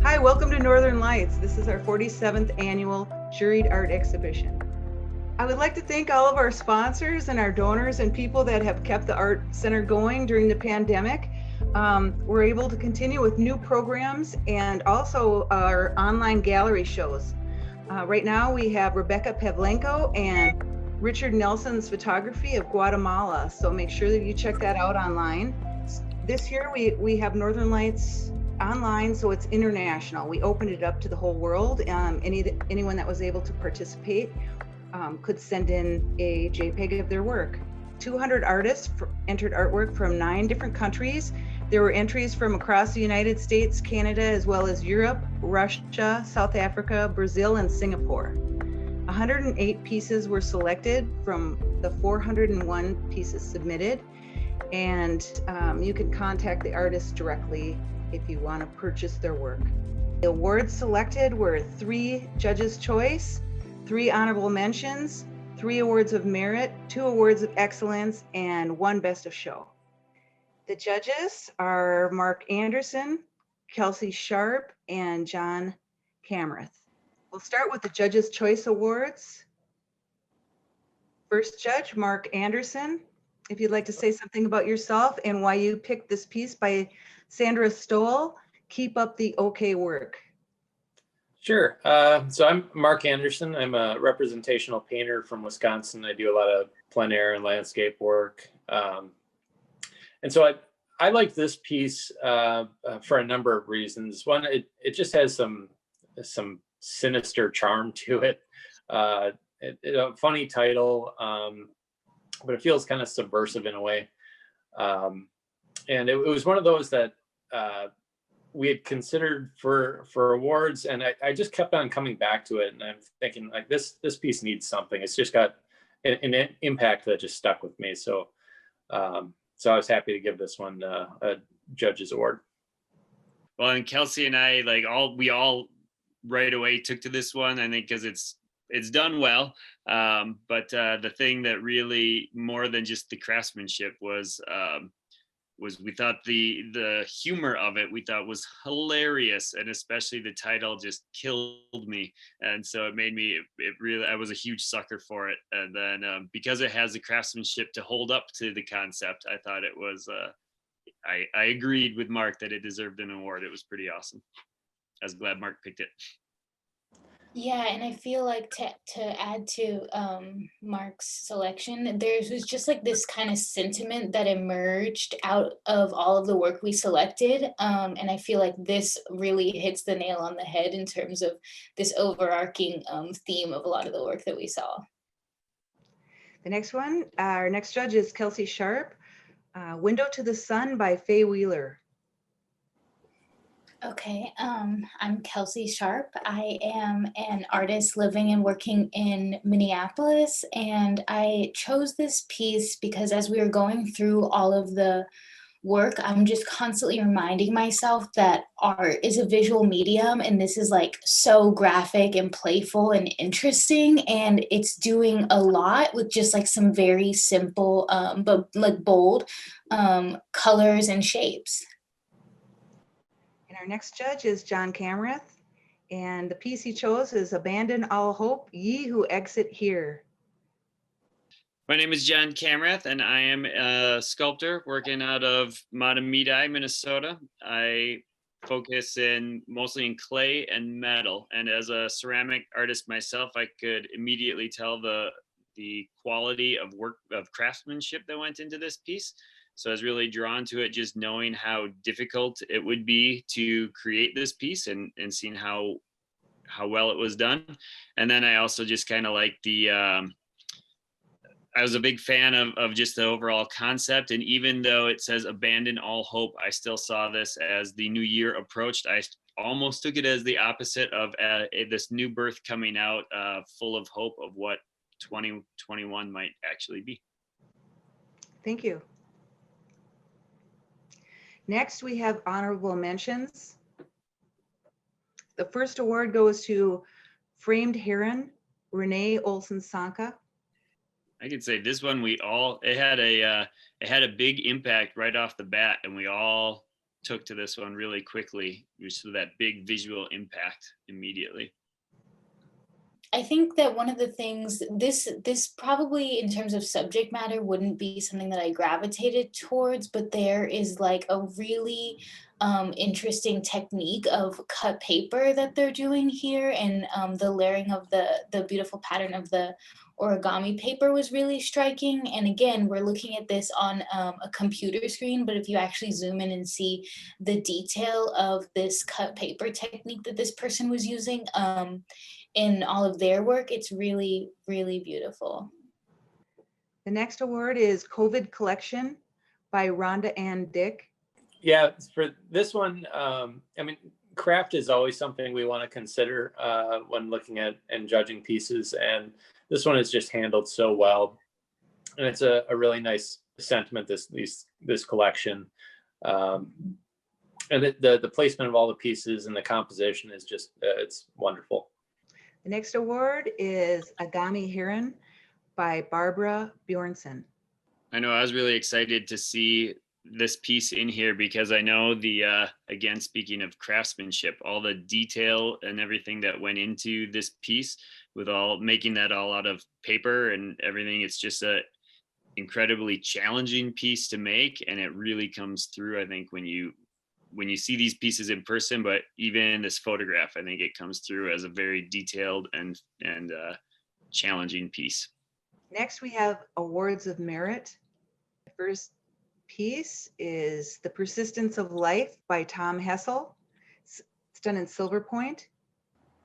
Hi, welcome to Northern Lights. This is our 47th annual Juried Art Exhibition. I would like to thank all of our sponsors and our donors and people that have kept the Art Center going during the pandemic. We're able to continue with new programs and also our online gallery shows. Right now we have Rebecca Pavlenko and Richard Nelson's photography of Guatemala. So make sure that you check that out online. This year we have Northern Lights online, so it's international. We opened it up to the whole world. Anyone that was able to participate could send in a JPEG of their work. 200 artists entered artwork from 9 different countries. There were entries from across the United States, Canada, as well as Europe, Russia, South Africa, Brazil, and Singapore. 108 pieces were selected from the 401 pieces submitted, and you can contact the artists directly if you want to purchase their work. The awards selected were 3 Judges' Choice, 3 Honorable Mentions, 3 Awards of Merit, 2 Awards of Excellence, and 1 Best of Show. The judges are Marc Anderson, Kelsi Sharp, and Jon Kamrath. We'll start with the Judges' Choice Awards. First judge, Marc Anderson. If you'd like to say something about yourself and why you picked this piece by Sandra Stoll, Keep Up the OK Work. Sure. So I'm Marc Anderson. I'm a representational painter from Wisconsin. I do a lot of plein air and landscape work. And so I like this piece for a number of reasons. One, it just has some sinister charm to it. A funny title, but it feels kind of subversive in a way. And it was one of those that we had considered for awards, and I just kept on coming back to it, and I'm thinking like this piece needs something. It's just got an impact that just stuck with me. So so I was happy to give this one a judge's award. Well, and Kelsi and I we all right away took to this one, I think, because it's done well. But the thing that really, more than just the craftsmanship, was we thought the humor of it, we thought was hilarious, and especially the title just killed me. And so it made me, I was a huge sucker for it. And then because it has the craftsmanship to hold up to the concept, I thought it was, I agreed with Marc that it deserved an award. It was pretty awesome. I was glad Marc picked it. Yeah, and I feel like to add to Marc's selection, there was just like this kind of sentiment that emerged out of all of the work we selected. And I feel like this really hits the nail on the head in terms of this overarching theme of a lot of the work that we saw. The next one, our next judge is Kelsi Sharp, Window to the Sun by Faye Wheeler. Okay, I'm Kelsi Sharp. I am an artist living and working in Minneapolis, and I chose this piece because as we were going through all of the work, I'm just constantly reminding myself that art is a visual medium, and this is like so graphic and playful and interesting, and it's doing a lot with just like some very simple but like bold colors and shapes. And our next judge is Jon Kamrath, and the piece he chose is Abandon All Hope, Ye Who Exit Here. My name is Jon Kamrath, and I am a sculptor working out of Matamidi, Minnesota. I focus mostly in clay and metal, and as a ceramic artist myself, I could immediately tell the quality of work, of craftsmanship that went into this piece. So I was really drawn to it, just knowing how difficult it would be to create this piece and seeing how well it was done. And then I also just kind of like I was a big fan of just the overall concept. And even though it says abandon all hope, I still saw this as the new year approached. I almost took it as the opposite of this new birth coming out full of hope of what 2021 might actually be. Thank you. Next, we have honorable mentions. The first award goes to Framed Heron, Renee Olson-Sanka. I could say this one it had a big impact right off the bat, and we all took to this one really quickly, which was that big visual impact immediately. I think that one of the things, this probably in terms of subject matter wouldn't be something that I gravitated towards, but there is like a really interesting technique of cut paper that they're doing here, and the layering of the beautiful pattern of the origami paper was really striking. And again, we're looking at this on a computer screen, but if you actually zoom in and see the detail of this cut paper technique that this person was using, in all of their work, it's really, really beautiful. The next award is COVID Collection by Rhonda Ann Dick. Yeah, for this one, craft is always something we want to consider when looking at and judging pieces, and this one is just handled so well, and it's a really nice sentiment. This collection, and the placement of all the pieces and the composition is just it's wonderful. The next award is Agami Heron by Barbara Bjornson. I know I was really excited to see this piece in here because I know again, speaking of craftsmanship, all the detail and everything that went into this piece with making that all out of paper and everything. It's just a incredibly challenging piece to make. And it really comes through, I think, when you see these pieces in person, but even in this photograph, I think it comes through as a very detailed and challenging piece. Next, we have awards of merit. The first piece is The Persistence of Life by Tom Hessel. It's done in silver point.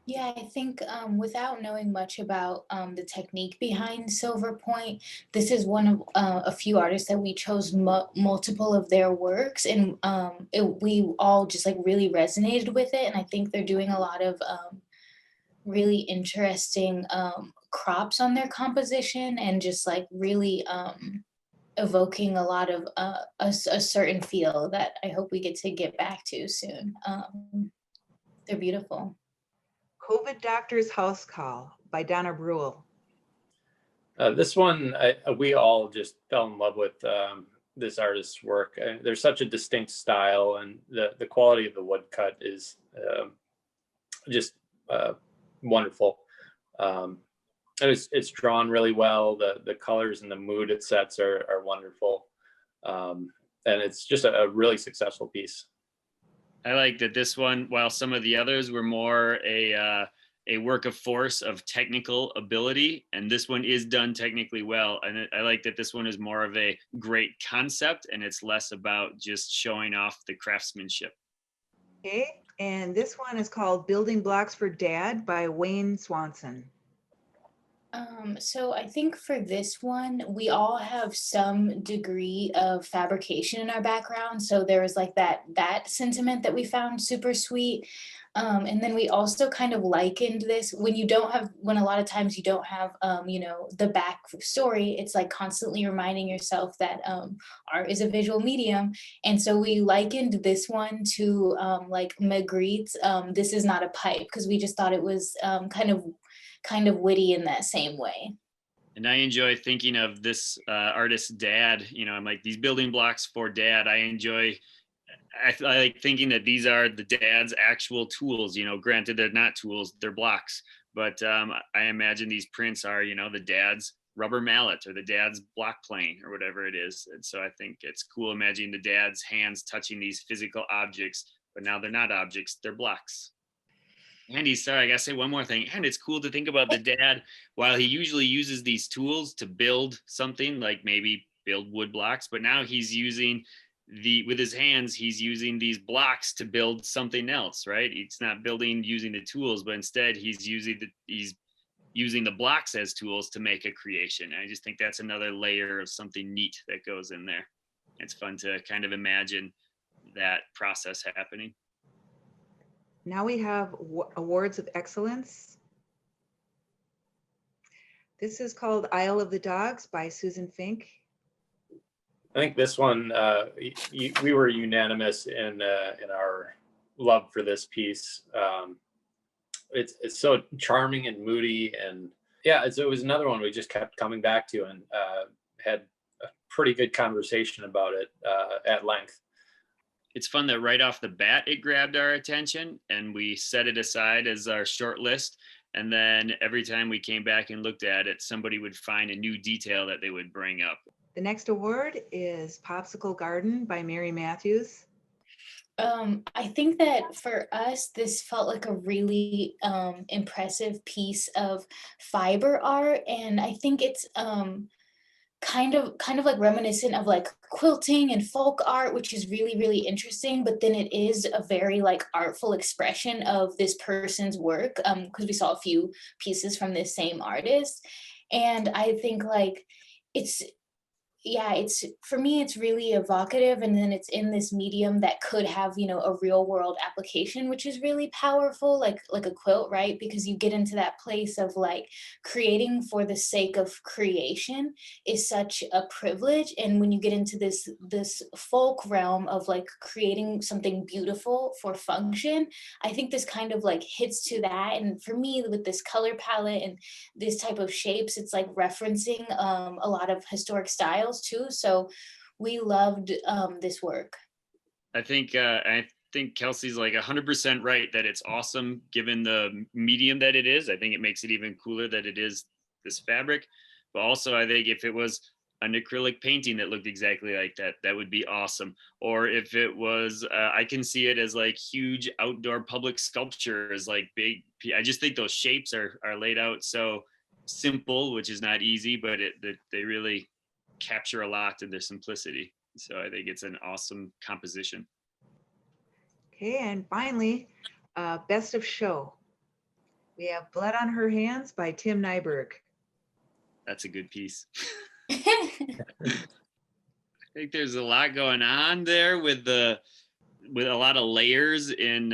Yeah, I think without knowing much about the technique behind silver point, this is one of a few artists that we chose multiple of their works, and we all just like really resonated with it. And I think they're doing a lot of really interesting crops on their composition, and just like really evoking a lot of a certain feel that I hope we get back to soon. They're beautiful. COVID Doctor's House Call by Donna Bruhl. This one, we all just fell in love with this artist's work. There's such a distinct style, and the quality of the woodcut is just wonderful. It's drawn really well. The colors and the mood it sets are wonderful, and it's just a really successful piece. I like that this one, while some of the others were more a work of force of technical ability, and this one is done technically well. And I like that this one is more of a great concept, and it's less about just showing off the craftsmanship. Okay, and this one is called Building Blocks for Dad by Wayne Swanson. So I think for this one, we all have some degree of fabrication in our background. So there was like that sentiment that we found super sweet. And then we also kind of likened this when a lot of times you don't have, the back story, it's like constantly reminding yourself that art is a visual medium. And so we likened this one to like Magritte's This Is Not a Pipe, because we just thought it was kind of witty in that same way. And I enjoy thinking of this artist's dad. I'm like, these building blocks for dad. I like thinking that these are the dad's actual tools. Granted, they're not tools, they're blocks. But I imagine these prints are, the dad's rubber mallet or the dad's block plane or whatever it is. And so I think it's cool imagining the dad's hands touching these physical objects, but now they're not objects, they're blocks. Andy, sorry, I gotta say one more thing. And it's cool to think about the dad, while he usually uses these tools to build something, like maybe build wood blocks, but now he's using with his hands, he's using these blocks to build something else, right? It's not building using the tools, but instead he's using the blocks as tools to make a creation. And I just think that's another layer of something neat that goes in there. It's fun to kind of imagine that process happening. Now we have awards of excellence. This is called Isle of the Dogs by Susan Fink. I think this one, we were unanimous in our love for this piece. It's so charming and moody, and yeah, it was another one we just kept coming back to, and had a pretty good conversation about it at length. it's fun that right off the bat, it grabbed our attention and we set it aside as our short list. And then every time we came back and looked at it, somebody would find a new detail that they would bring up. The next award is Popsicle Garden by Mary Matthews. I think that for us, this felt like a really impressive piece of fiber art, and I think it's kind of like reminiscent of like quilting and folk art, which is really, really interesting. But then it is a very like artful expression of this person's work, because we saw a few pieces from this same artist, and I think like it's for me, it's really evocative, and then it's in this medium that could have, you know, a real world application, which is really powerful, like a quilt, right? Because you get into that place of like creating for the sake of creation is such a privilege. And when you get into this folk realm of like creating something beautiful for function, I think this kind of like hits to that. And for me, with this color palette and this type of shapes, it's like referencing a lot of historic styles too. So we loved this work. I think Kelsi's like 100% right that it's awesome given the medium that it is. I think it makes it even cooler that it is this fabric. But also I think if it was an acrylic painting that looked exactly like that, that would be awesome. Or if it was, I can see it as like huge outdoor public sculptures, like big. I just think those shapes are laid out so simple, which is not easy, but they really capture a lot in their simplicity. So I think it's an awesome composition. Okay, and finally, Best of Show. We have Blood on Her Hands by Tim Nyberg. That's a good piece. I think there's a lot going on there with a lot of layers in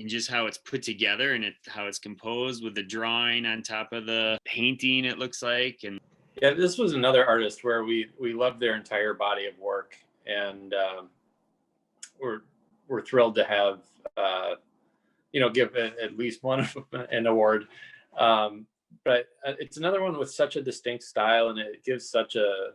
just how it's put together and how it's composed with the drawing on top of the painting, it looks like. And yeah, this was another artist where we loved their entire body of work, and we're thrilled to have give at least one an award. But it's another one with such a distinct style, and it gives such a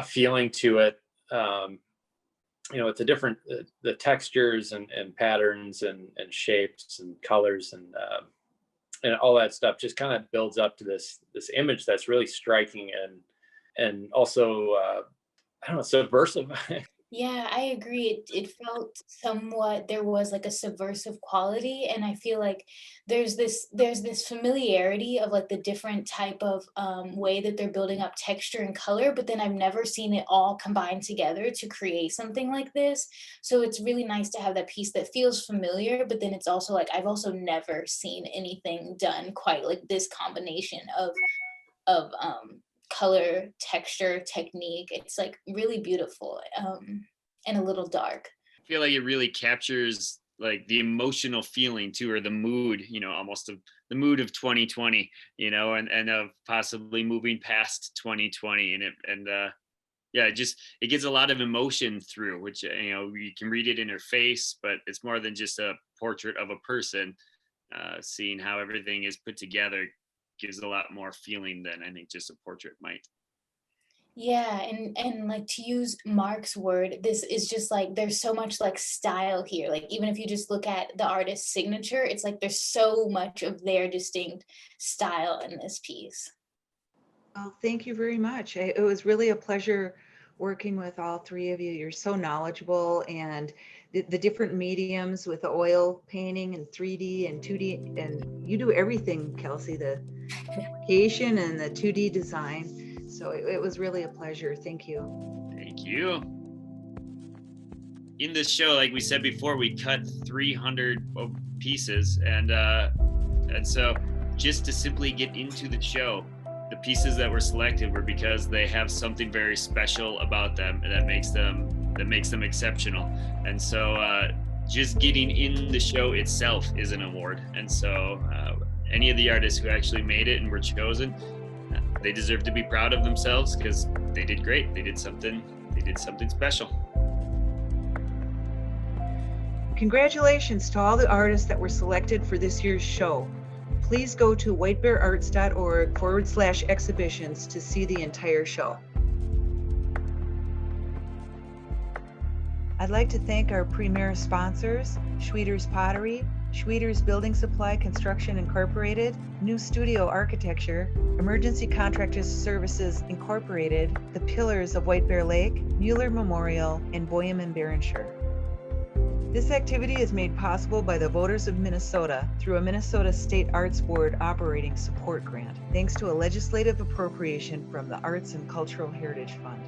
feeling to it. It's a different the textures and patterns and shapes and colors and all that stuff just kind of builds up to this image that's really striking and also subversive. Yeah, I agree. It felt somewhat, there was like a subversive quality, and I feel like there's this familiarity of like the different type of way that they're building up texture and color, but then I've never seen it all combined together to create something like this. So it's really nice to have that piece that feels familiar, but then it's also like I've also never seen anything done quite like this combination of color, texture, technique. It's like really beautiful and a little dark. I feel like it really captures like the emotional feeling too, or the mood, almost of the mood of 2020, and of possibly moving past 2020. It gets a lot of emotion through, which, you can read it in her face, but it's more than just a portrait of a person. Seeing how everything is put together gives a lot more feeling than I think just a portrait might. Yeah, and like, to use Marc's word, this is just like there's so much like style here. Like even if you just look at the artist's signature, it's like there's so much of their distinct style in this piece. Well, thank you very much. It was really a pleasure working with all three of you. You're so knowledgeable, and the different mediums with the oil painting and 3D and 2D, and you do everything, Kelsi, the application and the 2D design. So it was really a pleasure. Thank you. Thank you. In this show, like we said before, we cut 300 pieces, and so just to simply get into the show, the pieces that were selected were because they have something very special about them, and that makes them exceptional. And so just getting in the show itself is an award. And so any of the artists who actually made it and were chosen, they deserve to be proud of themselves because they did great. They did something special. Congratulations to all the artists that were selected for this year's show. Please go to whitebeararts.org/exhibitions to see the entire show. I'd like to thank our premier sponsors, Schweeder's Pottery, Schweeder's Building Supply Construction Incorporated, New Studio Architecture, Emergency Contractors Services Incorporated, The Pillars of White Bear Lake, Mueller Memorial, and Boyum and Barrenshire. This activity is made possible by the voters of Minnesota through a Minnesota State Arts Board operating support grant, thanks to a legislative appropriation from the Arts and Cultural Heritage Fund.